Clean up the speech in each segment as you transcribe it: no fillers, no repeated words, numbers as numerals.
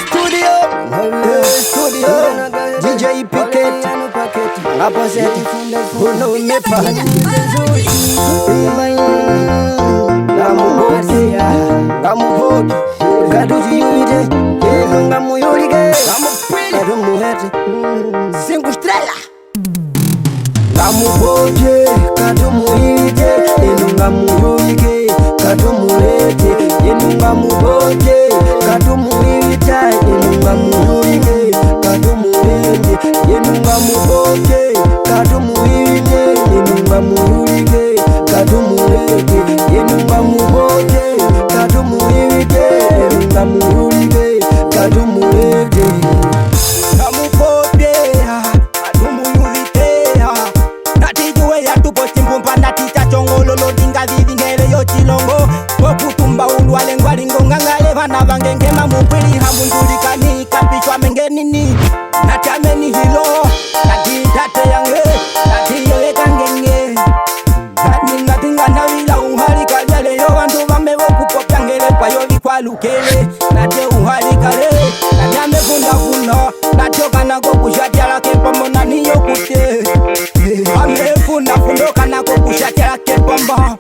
Studio DJ Picket Aposeti Uno umepa Ngamuhoki Kaduji yuide Ngamuyurike Kadumuhete Singu strela Ngamuhoki Kadumuhite Ngamuyurike Kadumuhete Ngamuyurike Kadumuhita Ngamuyurike Kadumuhete Ngamuyurike Kadumuhite Ngamuyurike Kadumuhete Ngamuyurike Kadumuhite Ngamuyurike Kadumuhete Ngamupopye Kadumuhite Natijuwe ya tupo chimpumpa natita chongololo dinga vivi ngere yo chilongo Okutumba ulwale ngwalingo ngangale vana vange ngema mupili hamundulikani kapishwa mengenini Natameni hilo Nakitate yange Natiyewe kangenge Nati nganawila uhali kajale yo vandu vamewo kupopya ngele kwa yo vikwa lukele Nate uhali kale Nanyame funda funo Natioka nako kushatela kepombo naniyo kute Amefunda fundo kanako kushatela kepombo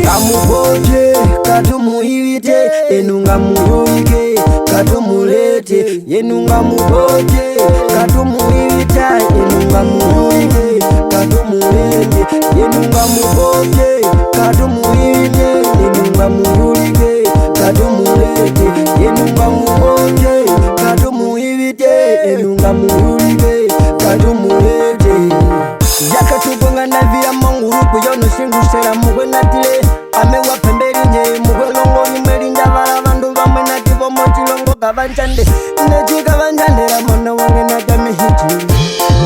Kamuboje Kadumuhite Ngamuyurike Kadumulete Ngamuboje Kadumuhita Ngamuyurike Kadumulete Ngamuboje Kadumuhite Ngamuyurike Kadumulete Ngamuboje Kadumuhite Ngamuyurike Kadumulete Yakatubonga na via mongurupu yono singusera mugwe natile Amewa pemberi nye mugwe longo nimelinda vara vandu vamwe nativo mochilongo kavanchande Nechi kavanchande ramona wange natame hiti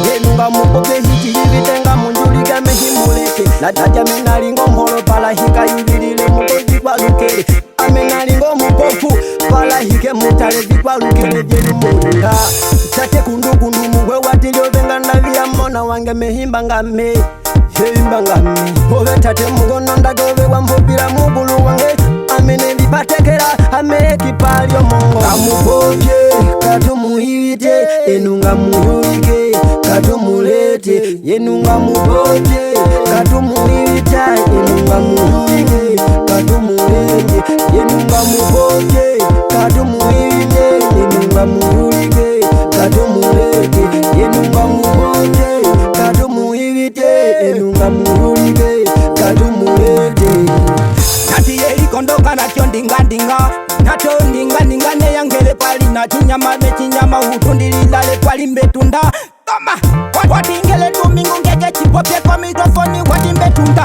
Ngenunga mupoke hiti hivitenga munjulika mehimuleke Natame nalingo mholo pala hika yuvilile mukozi kwa lukele Ame nalingo mupofu pala hike mutale vikwa lukele jenu mulinga Tate kundu mugwe watilio venga na via mona wange mehimba ngame Himba ngame Ove tate mugono ndagove wambopira mugulu wange Amene lipatekera ame kipalio mongo Kamuboje Kadumuhite Ngamuyurike Kadumulete Ngamuboje Kadumuhita Ngamuyurike Kadumulete Ngamuboje Kadumuhite Ngamuyurike Kadumulete Ngamuboje Kadumuhite Ngamuyurike Kadumulete Natiye ikondoka natyo ndinga Nato ndinga neyangele pali Nachinyama mechinyama utundililale pali mbetunda Toma! Watingele tumingu ngeke chipopye kwa mikrofoni wati mbetunda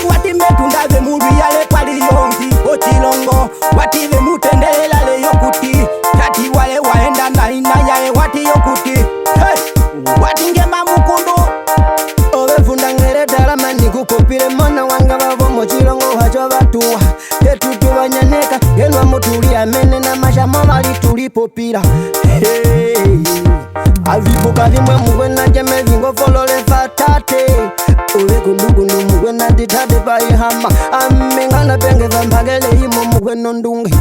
Wati mbetunda ve muru yale pali yongi ochilongo Wati ve mutendelela le yokuti Tati wale waenda na ina yae wati yokuti Wati ngema mukundu Ove funda ngere darama nikukopire mona wanga wavo mochilongo wacho vatuwa Yetutu wanyaneka genwa mutuli amene na mashama wali tulipopira Avipuka vimwe mugwe na jeme vingo folole fatate Ove kundugundu mugwe na ditate paihama Amengana penge vampagele himo mugwe nondunge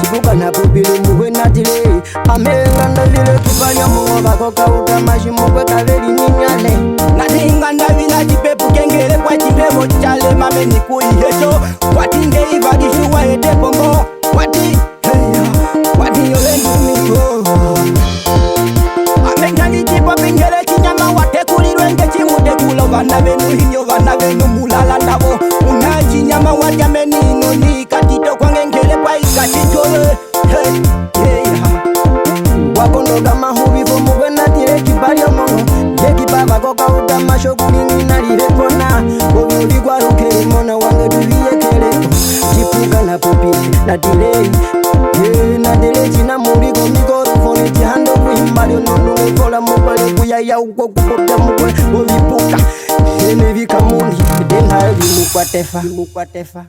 Chipuka na pupili mugwe na tile Amengana vile kipalya mugwe vakoka utamashi mugwe kaveli ninyale Natinganda vila jipepu kengele kwa chimemo chale mame ni kuihecho Watinge ivadishuwa ete pombo Wati yole ndumigo Amengani jipo pingele chinyama wate kulirwe nge chimude kulo Vana venu hinyo vana venu mulala navo Una chinyama wajame nino ni katito kwa ngengele kwa ikatitole Wakondoga mahuvivo mugwe natire kibalio mongo Yekipa vakoka utama shokuli nalire kona Ovyuli kwa rukele mona wange tuviye kele Chipuka na popili natire Natire china muliko mikorofoni Chihando kuhimbalio nono Kola mkwale kuyaya uko kupopya mkwe Ovipuka Hene vika muni Denha evi mukwatefa